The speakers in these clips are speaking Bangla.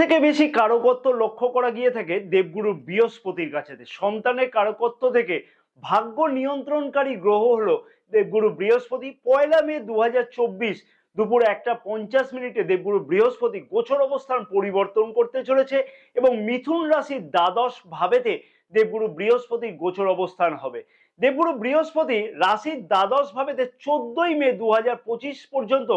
থেকে বেশি কারকত্ব লক্ষ্য করা গিয়ে থাকে দেবগুরু বৃহস্পতির কাছে। সন্তানের কারকত্ব থেকে ভাগ্য নিয়ন্ত্রণকারী গ্রহ হলো দেবগুরু বৃহস্পতি। 1 মে 2024 দুপুর 1:50 দেবগুরু বৃহস্পতি গোচর অবস্থান পরিবর্তন করতে চলেছে এবং মিথুন রাশির দ্বাদশ ভাবেতে দেবগুরু বৃহস্পতি গোচর অবস্থান হবে। দেবগুরু বৃহস্পতি রাশির দ্বাদশ ভাবেতে 14 মে 2025 পর্যন্ত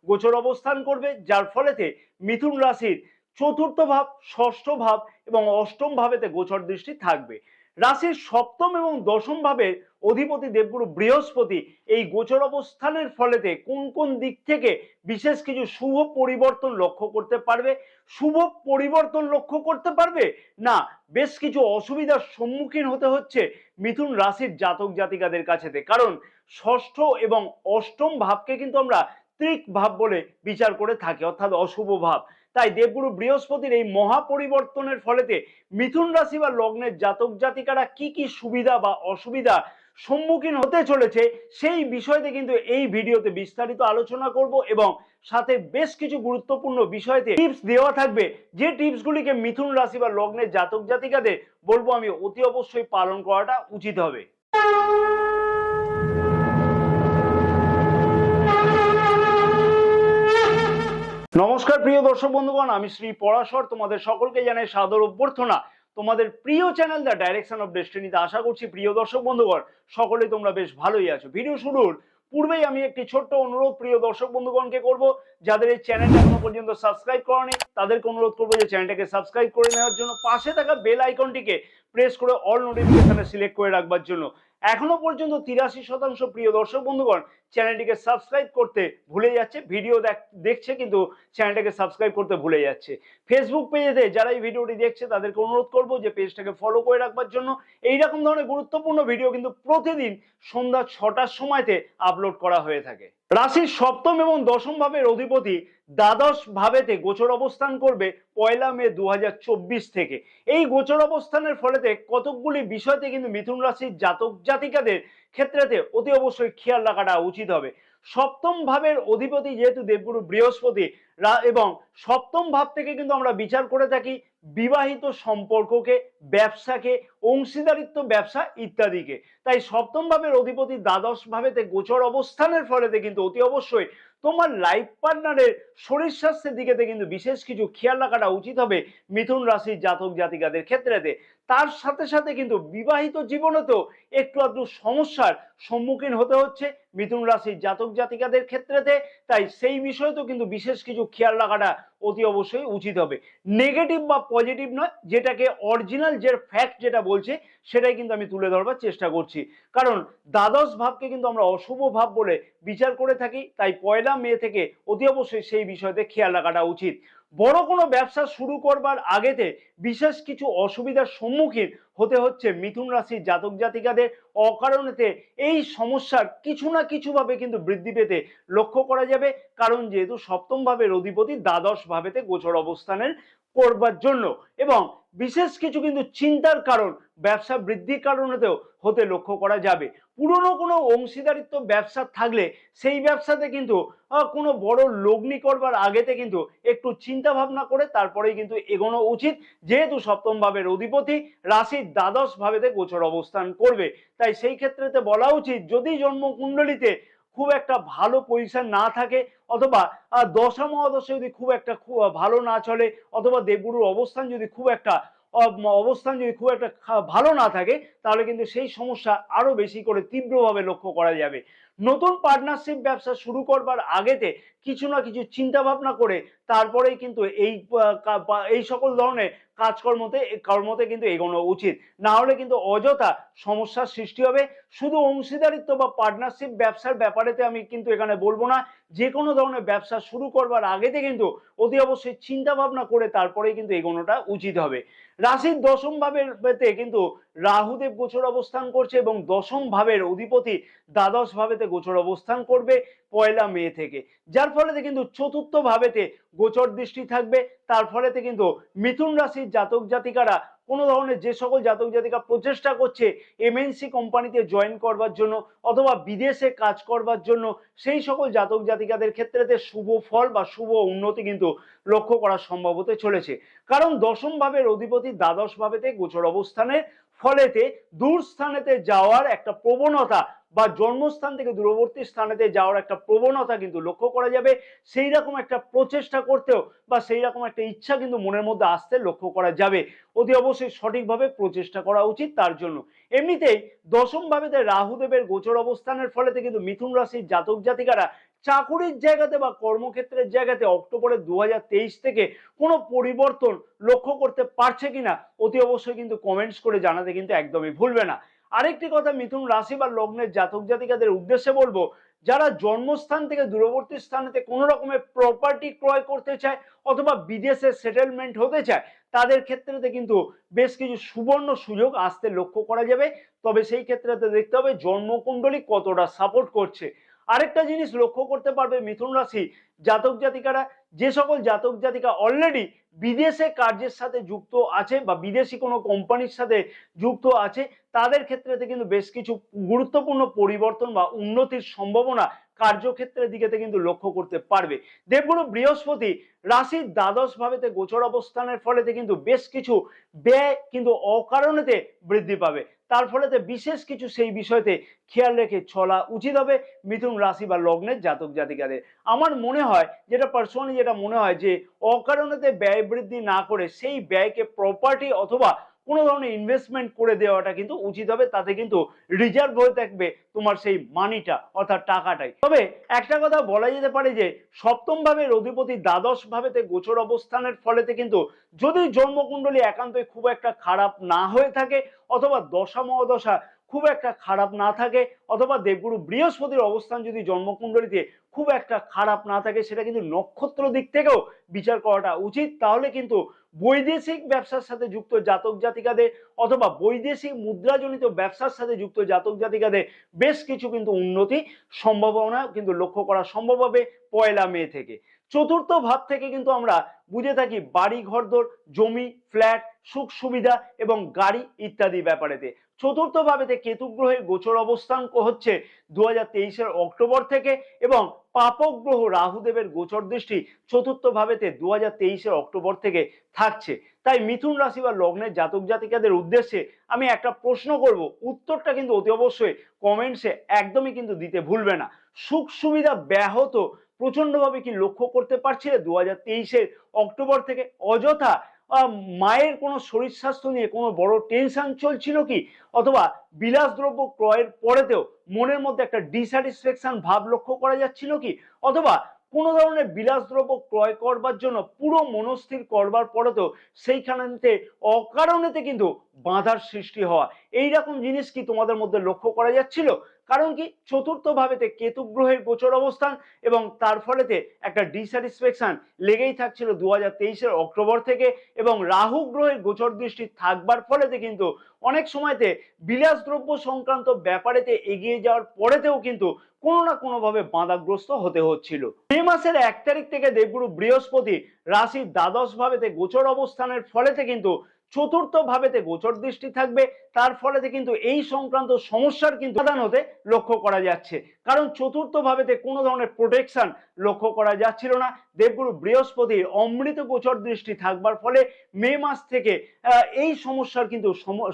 গোচর অবস্থান করবে, যার ফলেতে মিথুন রাশির চতুর্থ ভাব, ষষ্ঠ ভাব এবং অষ্টম ভাবেতে গোচর দৃষ্টি থাকবে। রাশির সপ্তম এবং দশম ভাবের অধিপতি দেবগুরু বৃহস্পতি এই গোচর অবস্থানের ফলেতে কোন কোন দিক থেকে বিশেষ কিছু শুভ পরিবর্তন লক্ষ্য করতে পারবে? শুভ পরিবর্তন লক্ষ্য করতে পারবে না বেশ কিছু অসুবিধার সম্মুখীন হতে হচ্ছে মিথুন রাশির জাতক জাতিকাদের কাছেতে। কারণ ষষ্ঠ এবং অষ্টম ভাবকে কিন্তু আমরা ত্রিক ভাব বলে বিচার করে থাকি, অর্থাৎ অশুভ ভাব। তাই দেবগুরু বৃহস্পতির এই মহা পরিবর্তনের ফলেতে মিথুন রাশি বা লগ্নের জাতক জাতিকারা কি কি সুবিধা বা অসুবিধা সম্মুখীন হতে চলেছে সেই বিষয়তে কিন্তু এই ভিডিওতে বিস্তারিত আলোচনা করব এবং সাথে বেশ কিছু গুরুত্বপূর্ণ বিষয়তে টিপস দেওয়া থাকবে, যে টিপসগুলিকে মিথুন রাশি বা লগ্নের জাতক জাতিকাদের বলবো আমি অতি অবশ্যই পালন করাটা উচিত হবে। নমস্কার প্রিয় দর্শক বন্ধুগণ, আমি শ্রী পরাশর তোমাদের সকলকে জানাই সাদর অভ্যর্থনা তোমাদের প্রিয় চ্যানেল দ্য ডাইরেকশন অফ ডেস্টিনিতে। আশা করছি প্রিয় দর্শক বন্ধুগণ সকলেই তোমরা বেশ ভালোই আছো। ভিডিও শুরুর পূর্বেই আমি একটি ছোট্ট অনুরোধ প্রিয় দর্শক বন্ধুগণকে করব, যাদের এই চ্যানেলটা এখনো পর্যন্ত সাবস্ক্রাইব করেনি তাদেরকে অনুরোধ করবো যে চ্যানেলটাকে সাবস্ক্রাইব করে নেওয়ার জন্য, পাশে থাকা বেল আইকনটিকে প্রেস করে অল নোটিফিকেশনে সিলেক্ট করে রাখবার জন্য। এখনো পর্যন্ত 83% প্রিয় দর্শক বন্ধুগণ চ্যানেলটিকে সাবস্ক্রাইব করতে ভুলে যাচ্ছে, ভিডিও দেখছে কিন্তু চ্যানেলটাকে সাবস্ক্রাইব করতে ভুলে যাচ্ছে। ফেসবুক পেজে যারা এই ভিডিওটি দেখছে তাদেরকে অনুরোধ করব যে পেজটাকে ফলো করে রাখবার জন্য। এইরকম ধরনের গুরুত্বপূর্ণ ভিডিও কিন্তু প্রতিদিন সন্ধ্যা 6টার সময়তে আপলোড করা হয়ে থাকে। রাশির সপ্তম এবং দশম ভাবের অধিপতি দ্বাদশ ভাবেতে গোচর অবস্থান করবে 1 মে 2024 থেকে। এই গোচর অবস্থানের ফলেতে কতকগুলি বিষয়তে কিন্তু মিথুন রাশির জাতক জাতিকাদের ক্ষেত্রেতে অতি অবশ্যই খেয়াল রাখাটা উচিত হবে। সপ্তম ভাবের অধিপতি যেহেতু দেবগুরু বৃহস্পতি এবং সপ্তম ভাব থেকে কিন্তু আমরা বিচার করে থাকি বিবাহিত সম্পর্ককে, ব্যবসাকে, অংশীদারিত্ব ব্যবসা ইত্যাদিকে। তাই সপ্তম ভাবের অধিপতি দ্বাদশ ভাবেতে গোচর অবস্থানের ফলেতে কিন্তু অতি অবশ্যই তোমার লাইফ পার্টনারের শরীর স্বাস্থ্যের দিকেতে কিন্তু বিশেষ কিছু খেয়াল রাখাটা উচিত হবে মিথুন রাশির জাতক জাতিকাদের ক্ষেত্রেতে। তার সাথে সাথে কিন্তু বিবাহিত জীবনেতেও একটু আধটু সমস্যার সম্মুখীন হতে হচ্ছে মিথুন রাশির জাতক জাতিকাদের ক্ষেত্রেতে। তাই সেই বিষয়তেও কিন্তু বিশেষ কিছু খেয়াল রাখাটা অতি অবশ্যই উচিত হবে। নেগেটিভ বা পজিটিভ নয়, যেটাকে অরিজিনাল যে ফ্যাক্ট যেটা বলছে সেটাই কিন্তু আমি তুলে ধরবার চেষ্টা করছি। কারণ দ্বাদশ ভাবকে কিন্তু আমরা অশুভ ভাব বলে বিচার করে থাকি, তাই 1 মে থেকে অতি অবশ্যই সেই বিষয়তে খেয়াল রাখাটা উচিত। বড় কোনো ব্যবসা শুরু করবার আগেতে বিশেষ কিছু অসুবিধার সম্মুখীন হতে হচ্ছে মিথুন রাশির জাতক জাতিকাদের। অকারণেতে এই সমস্যার কিছু না কিছু ভাবে কিন্তু বৃদ্ধি পেতে লক্ষ্য করা যাবে, কারণ যেহেতু সপ্তম ভাবের অধিপতি দ্বাদশ ভাবেতে গোচর অবস্থানের করবার জন্য, এবং বিশেষ কিছু কিন্তু চিন্তার কারণ ব্যবসা বৃদ্ধির কারণেতেও হতে লক্ষ্য করা যাবে। পুরনো কোনো অংশীদারিত্ব ব্যবসা থাকলে সেই ব্যবসাতে কিন্তু কোনো বড় লগ্নি করবার আগেতে কিন্তু একটু চিন্তা ভাবনা করে তারপরেই কিন্তু এগোনো উচিত, যেহেতু সপ্তম ভাবের অধিপতি রাশির দ্বাদশ ভাবেতে গোচর অবস্থান করবে। তাই সেই ক্ষেত্রেতে বলা উচিত, যদি জন্মকুণ্ডলিতে খুব একটা ভালো পজিশন না থাকে, অথবা দশা মহাদশা যদি খুব একটা ভালো না চলে, অথবা দেবগুরুর অবস্থান যদি খুব একটা ভালো না থাকে, তাহলে কিন্তু সেই সমস্যা আরো বেশি করে তীব্রভাবে লক্ষ্য করা যাবে। নতুন পার্টনারশিপ ব্যবসা শুরু করবার আগেতে কিছু না কিছু চিন্তা ভাবনা করে তারপরেই কিন্তু এই সকল ধরনের কর্মতে কিন্তু এগোনো উচিত। না হলে কিন্তু অযথা সমস্যার সৃষ্টি হবে। শুধু অংশীদারিত্ব বা পার্টনারশিপ ব্যবসার ব্যাপারেতে আমি কিন্তু এখানে বলবো না, যে কোনো ধরনের ব্যবসা শুরু করবার আগেতে কিন্তু অতি অবশ্যই চিন্তা ভাবনা করে তারপরেই কিন্তু এগোনোটা উচিত হবে। রাশির দশম ভাবের কিন্তু রাহুদেব গোচর অবস্থান করছে এবং দশম ভাবের অধিপতি দ্বাদশ ভাবেতে গোচর অবস্থান করবে। পয়লা মে থেকে, যার ফলে কিন্তু চতুর্থ ভাবেতে গোচর দৃষ্টি থাকবে। তার ফলেতে কিন্তু মিথুন রাশির জাতক জাতিকারা কোনো ধরনের যে সকল জাতক জাতিকা প্রচেষ্টা করছে এমএনসি কোম্পানিতে জয়েন করবার জন্য অথবা বিদেশে কাজ করবার জন্য, সেই সকল জাতক জাতিকাদের ক্ষেত্রেতে শুভ ফল বা শুভ উন্নতি কিন্তু লক্ষ্য করা সম্ভব হতে চলেছে। কারণ দশম ভাবের অধিপতি দ্বাদশ ভাবেতে গোচর অবস্থানের ফলেতে দূর স্থানেতে যাওয়ার একটা প্রবণতা বা জন্মস্থান থেকে দূরবর্তী স্থানেতে যাওয়ার একটা প্রবণতা কিন্তু লক্ষ্য করা যাবে। সেই রকম একটা প্রচেষ্টা করতেও বা সেই রকম একটা ইচ্ছা কিন্তু মনের মধ্যে আসতে লক্ষ্য করা যাবে। অতি অবশ্যই সঠিকভাবে প্রচেষ্টা করা উচিত তার জন্য। এমনিতেই দশম ভাবেতে রাহুদেবের গোচর অবস্থানের ফলেতে কিন্তু মিথুন রাশির জাতক জাতিকারা চাকুরির জায়গাতে বা কর্মক্ষেত্রের জায়গাতে অক্টোবরের 2023 থেকে কোনো পরিবর্তন লক্ষ্য করতে পারছে কিনা অতি অবশ্যই কিন্তু কমেন্টস করে জানাতে কিন্তু একদমই ভুলবে না। আরেকটি কথা মিথুন রাশি বা লগ্নের জাতক জাতিকাদের উদ্দেশ্যে বলবো, যারা জন্মস্থান থেকে দূরবর্তী স্থানেতে কোনো রকমের প্রপার্টি ক্রয় করতে চায় অথবা বিদেশে সেটেলমেন্ট হতে চায়, তাদের ক্ষেত্রেতে কিন্তু বেশ কিছু সুবর্ণ সুযোগ আসতে লক্ষ্য করা যাবে। তবে সেই ক্ষেত্রেতে দেখতে হবে জন্মকুণ্ডলী কতটা সাপোর্ট করছে। আরেকটা জিনিস লক্ষ্য করতে পারবে মিথুন রাশি জাতক জাতিকারা, যে সকল জাতক জাতিকা অলরেডি বিদেশে কার্যের সাথে যুক্ত আছে বা বিদেশি কোনো কোম্পানির সাথে যুক্ত আছে, তাদের ক্ষেত্রে কিন্তু বেশ কিছু গুরুত্বপূর্ণ পরিবর্তন বা উন্নতির সম্ভাবনা কার্যক্ষেত্রের দিকে কিন্তু লক্ষ্য করতে পারবে। দেবগুরু বৃহস্পতি রাশির দ্বাদশ ভাবেতে গোচর অবস্থানের ফলেতে কিন্তু বেশ কিছু ব্যয় কিন্তু অকারণেতে বৃদ্ধি পাবে। তার ফলেতে বিশেষ কিছু সেই বিষয়তে খেয়াল রেখে চলা উচিত হবে মিথুন রাশি বা লগ্নের জাতক জাতিকাদের। আমার মনে হয়, যেটা পার্সোনালি যেটা মনে হয়, যে অকারণেতে ব্যয় বৃদ্ধি না করে সেই ব্যয়কে প্রপার্টি অথবা কোনো ধরনের ইনভেস্টমেন্ট করে দেওয়াটা কিন্তু উচিত হবে। তাতে কিন্তু রিজার্ভ হয়ে থাকবে তোমার সেই মানিটা অর্থাৎ টাকাটাই। তবে একটা কথা বলা যেতে পারে যে সপ্তম ভাবের অধিপতি দ্বাদশ ভাবেতে গোচর অবস্থানের ফলেতে কিন্তু যদি জন্মকুণ্ডলী একান্তই খুব একটা খারাপ না হয়ে থাকে অথবা দশা মহাদশা খুব একটা খারাপ না থাকে অথবা দেবগুরু বৃহস্পতির অবস্থান যদি জন্মকুণ্ডলীতে খুব একটা খারাপ না থাকে, সেটা কিন্তু নক্ষত্র দিক থেকেও বিচার করাটা উচিত। তাহলে কিন্তু বৈদেশিক ব্যবসার সাথে যুক্ত জাতক জাতিকাদের অথবা বৈদেশিক মুদ্রাজনিত ব্যবসার সাথে যুক্ত জাতক জাতিকাদের বেশ কিছু কিন্তু উন্নতি সম্ভাবনা কিন্তু লক্ষ্য করা সম্ভব হবে পয়লা মে থেকে। চতুর্থ ভাব থেকে কিন্তু আমরা বুঝে থাকি বাড়ি ঘরদোর, জমি, ফ্ল্যাট, সুখ সুবিধা এবং গাড়ি ইত্যাদি ব্যাপারেতে। চতুর্থ ভাবেতে কেতু গ্রহের গোচর অবস্থান হচ্ছে 2023 অক্টোবর থেকে এবং পাপক গ্রহ রাহুদেবের গোচর দৃষ্টি চতুর্থ ভাবেতে 2023 অক্টোবর থেকে থাকছে। তাই মিথুন রাশি বা লগ্নের জাতক জাতিকাদের উদ্দেশ্যে আমি একটা প্রশ্ন করব, উত্তরটা কিন্তু অতি অবশ্যই কমেন্টসে একদমই কিন্তু দিতে ভুলবে না। সুখ সুবিধা ব্যাহত প্রচন্ডভাবে কি লক্ষ্য করতে পারছিলে 2023 অক্টোবর থেকে? অযথা মায়ের কোনো শরীর স্বাস্থ্য নিয়ে কোনো বড় টেনশন চলছিল কি? অথবা বিলাসদ্রব্য ক্রয়ের পরেতেও মনের মধ্যে একটা ডিস্যাটিসফ্যাকশন ভাব লক্ষ্য করা যাচ্ছিল কি? অথবা কোনো ধরনের বিলাসদ্রব্য ক্রয় করবার জন্য পুরো মনস্থির করবার পরেতেও সেইখানেতে অকারণেতে কিন্তু বাধার সৃষ্টি হওয়া, এইরকম জিনিস কি তোমাদের মধ্যে লক্ষ্য করা যাচ্ছিল? কারণ কি চতুর্থ ভাবেতে কেতু গ্রহের গোচর অবস্থান এবং তার ফলেতে একটা ডিস্যাটিসফ্যাকশন লেগেই থাকছিল 2023 অক্টোবর থেকে এবং রাহু গ্রহের গোচর দৃষ্টি থাকবার ফলেতে কিন্তু অনেক সময়তে বিলাসদ্রব্য সংক্রান্ত ব্যাপারেতে এগিয়ে যাওয়ার পরেতেও কিন্তু কোনো না কোনো ভাবে বাধাগ্রস্ত হতে হচ্ছিল। মে মাসের 1 তারিখ থেকে দেবগুরু বৃহস্পতি রাশির দ্বাদশ ভাবেতে গোচর অবস্থানের ফলেতে কিন্তু চতুর্থ ভাবেতে গোচর দৃষ্টি থাকবে। তার ফলেতে কিন্তু এই সংক্রান্ত সমস্যার কিন্তু সমাধান হতে লক্ষ্য করা যাচ্ছে, কারণ চতুর্থ ভাবেতে কোনো ধরনের প্রোটেকশন লক্ষ্য করা যাচ্ছিল না। দেবগুরু বৃহস্পতির অমৃত গোচর দৃষ্টি থাকবার ফলে মে মাস থেকে এই সমস্যার কিন্তু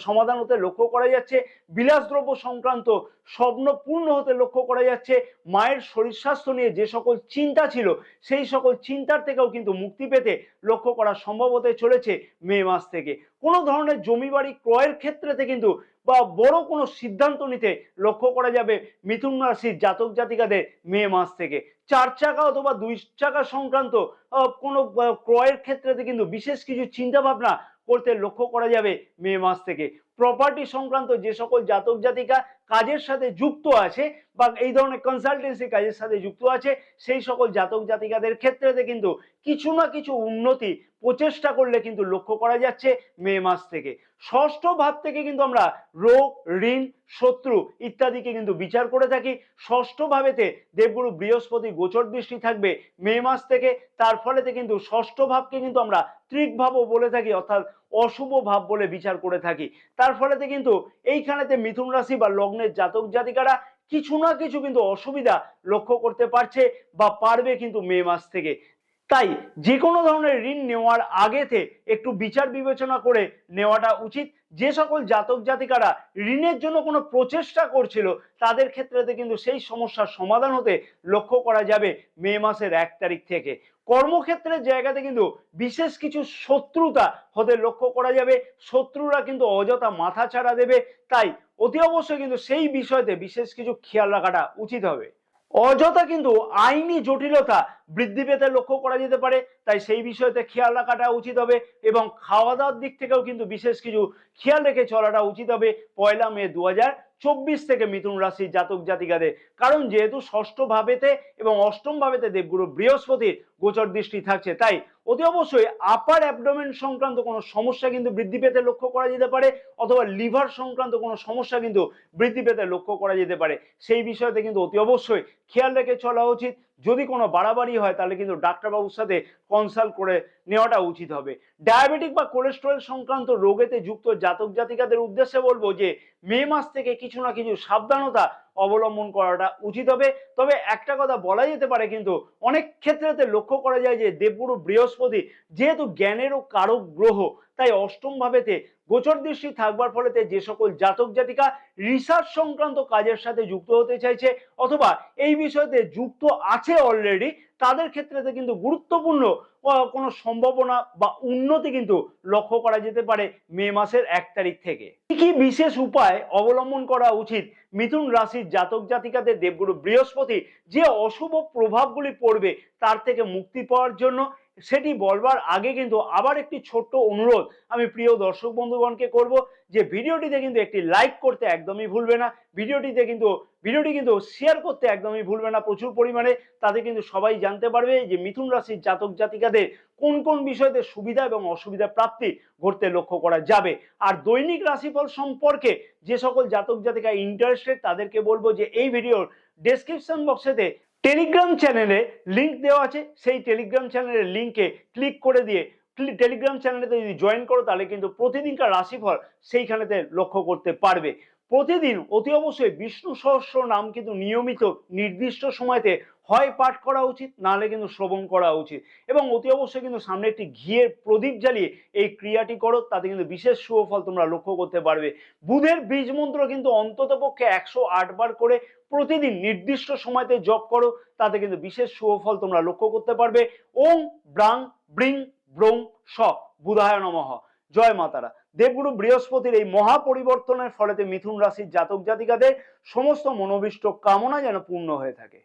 সমাধান হতে লক্ষ্য করা যাচ্ছে। বিলাসদ্রব্য সংক্রান্ত স্বপ্ন পূর্ণ হতে লক্ষ্য করা যাচ্ছে। মায়ের শরীর স্বাস্থ্য নিয়ে যে সকল চিন্তা ছিল সেই সকল চিন্তার থেকেও কিন্তু মুক্তি পেতে লক্ষ্য করা সম্ভব হতে চলেছে মে মাস থেকে। কোনো ধরনের জমি বাড়ি ক্রয়ের ক্ষেত্রেতে কিন্তু বা বড় কোনো সিদ্ধান্ত নিতে লক্ষ্য করা যাবে মিথুন রাশির জাতক জাতিকাদের মে মাস থেকে। 4 চাকা অথবা 2 চাকা সংক্রান্ত কোনো ক্রয়ের ক্ষেত্রে কিন্তু বিশেষ কিছু চিন্তা ভাবনা করতে লক্ষ্য করা যাবে মে মাস থেকে। প্রপার্টি সংক্রান্ত যে সকল জাতক জাতিকা কাজের সাথে যুক্ত আছে বা এই ধরনের কনসালটেন্সি কাজের সাথে যুক্ত আছে সেই সকল জাতক জাতিকাদের ক্ষেত্রে কিন্তু কিছু না কিছু উন্নতি প্রচেষ্টা করলে কিন্তু লক্ষ্য করা যাচ্ছে মে মাস থেকে। ষষ্ঠ ভাব থেকে কিন্তু আমরা রোগ, ঋণ, শত্রু ইত্যাদিকে কিন্তু বিচার করে থাকি। ষষ্ঠ ভাবেতে দেবগুরু বৃহস্পতি গোচর দৃষ্টি থাকবে মে মাস থেকে। তার ফলেতে কিন্তু ষষ্ঠ ভাবকে কিন্তু আমরা ত্রিক ভাবও বলে থাকি, অর্থাৎ অশুভ ভাব বলে বিচার করে থাকি। তার ফলেতে কিন্তু এইখানেতে মিথুন রাশি বা লগ্নের জাতক জাতিকারা কিছু না কিছু কিন্তু অসুবিধা লক্ষ্য করতে পারছে বা পারবে কিন্তু মে মাস থেকে। তাই যে কোনো ধরনের ঋণ নেওয়ার আগেতে একটু বিচার বিবেচনা করে নেওয়াটা উচিত। যে সকল জাতক জাতিকারা ঋণের জন্য কোনো প্রচেষ্টা করছিল তাদের ক্ষেত্রে কিন্তু সেই সমস্যার সমাধান হতে লক্ষ্য করা যাবে মে মাসের 1 তারিখ থেকে। কর্মক্ষেত্রের জায়গাতে কিন্তু বিশেষ কিছু শত্রুতা হতে লক্ষ্য করা যাবে। শত্রুরা কিন্তু অযথা মাথা ছাড়া দেবে, তাই অতি অবশ্যই কিন্তু সেই বিষয়তে বিশেষ কিছু খেয়াল রাখাটা উচিত হবে। অযথা কিন্তু আইনি জটিলতা বৃদ্ধি পেতে লক্ষ্য করা যেতে পারে, তাই সেই বিষয়তে খেয়াল রাখাটা উচিত হবে। এবং খাওয়া দাওয়ার দিক থেকেও কিন্তু বিশেষ কিছু খেয়াল রেখে চলাটা উচিত হবে 1 মে 2024 থেকে মিথুন রাশির জাতক জাতিকাদের। কারণ যেহেতু ষষ্ঠ ভাবেতে এবং অষ্টম ভাবেতে দেবগুরু বৃহস্পতির গোচর দৃষ্টি থাকছে, তাই অতি অবশ্যই আপার অ্যাবডোমেন সংক্রান্ত কোনো সমস্যা কিন্তু বৃদ্ধি পেতে লক্ষ্য করা যেতে পারে, অথবা লিভার সংক্রান্ত কোনো সমস্যা কিন্তু বৃদ্ধি পেতে লক্ষ্য করা যেতে পারে। সেই বিষয়তে কিন্তু অতি অবশ্যই খেয়াল রেখে চলা উচিত। যদি কোনো বাড়াবাড়ি হয় তাহলে কিন্তু ডাক্তারবাবুর সাথে কনসাল্ট করে নেওয়াটা উচিত হবে। ডায়াবেটিক বা কোলেস্টেরল সংক্রান্ত রোগেতে যুক্ত জাতক জাতিকাদের উদ্দেশ্যে বলবো যে মে মাস থেকে কিছু না কিছু সাবধানতা অবলম্বন করাটা উচিত হবে। তবে একটা কথা বলা যেতে পারে, কিন্তু অনেক ক্ষেত্রেতে লক্ষ্য করা যায় যে দেবগুরু বৃহস্পতি যেহেতু জ্ঞানেরও কারক গ্রহ, তাই অষ্টম ভাবেতে গোচর দৃষ্টি থাকবার ফলেতে যে সকল জাতক জাতিকা রিসার্চ সংক্রান্ত কাজের সাথে যুক্ত হতে চাইছে অথবা এই বিষয়তে যুক্ত আছে অলরেডি, তাদের ক্ষেত্রে কিন্তু গুরুত্বপূর্ণ কোনো সম্ভাবনা বা উন্নতি কিন্তু লক্ষ্য করা যেতে পারে মে মাসের 1 তারিখ থেকে। কি বিশেষ উপায় অবলম্বন করা উচিত মিথুন রাশির জাতক জাতিকাদের দেবগুরু বৃহস্পতি যে অশুভ প্রভাবগুলি পড়বে তার থেকে মুক্তি পাওয়ার জন্য, সেটি বলবার আগে কিন্তু আবার একটি ছোট্ট অনুরোধ আমি প্রিয় দর্শক বন্ধুগণকে করব যে ভিডিওটিতে কিন্তু একটি লাইক করতে একদমই ভুলবে না। ভিডিওটি কিন্তু শেয়ার করতে একদমই ভুলবে না প্রচুর পরিমাণে। তাতে কিন্তু সবাই জানতে পারবে যে মিথুন রাশির জাতক জাতিকাদের কোন কোন বিষয়তে সুবিধা এবং অসুবিধা প্রাপ্তি ঘটতে লক্ষ্য করা যাবে। আর দৈনিক রাশিফল সম্পর্কে যে সকল জাতক জাতিকা ইন্টারেস্টেড তাদেরকে বলবো যে এই ভিডিওর ডেসক্রিপশন বক্সেতে টেলিগ্রাম চ্যানেলে লিংক দেওয়া আছে, সেই টেলিগ্রাম চ্যানেলের লিংকে ক্লিক করে দিয়ে টেলিগ্রাম চ্যানেলেতে যদি জয়েন করো তাহলে কিন্তু প্রতিদিনকার রাশিফল সেইখানেতে লক্ষ্য করতে পারবে। প্রতিদিন অতি অবশ্যই বিষ্ণু সহস্র নাম কিন্তু নিয়মিত নির্দিষ্ট সময়তে হয় পাঠ করা উচিত, নাহলে কিন্তু শ্রবণ করা উচিত। এবং অতি অবশ্যই কিন্তু সামনে একটি ঘিয়ের প্রদীপ জ্বালিয়ে এই ক্রিয়াটি করো, তাতে কিন্তু বিশেষ শুভ ফল তোমরা লক্ষ্য করতে পারবে। বুধের বীজ মন্ত্র কিন্তু অন্তত পক্ষে 108 বার করে প্রতিদিন নির্দিষ্ট সময়তে জপ করো, তাতে কিন্তু বিশেষ শুভ ফল তোমরা লক্ষ্য করতে পারবে। ওম ব্রাং ব্রিং ব্রোং স বুধায় নমঃ। জয় মাতারা। দেবগুরু বৃহস্পতির এই মহা পরিবর্তনের ফলেতে মিথুন রাশির জাতক জাতিকাদের সমস্ত মনোবিষ্ট কামনা যেন পূর্ণ হয়ে থাকে।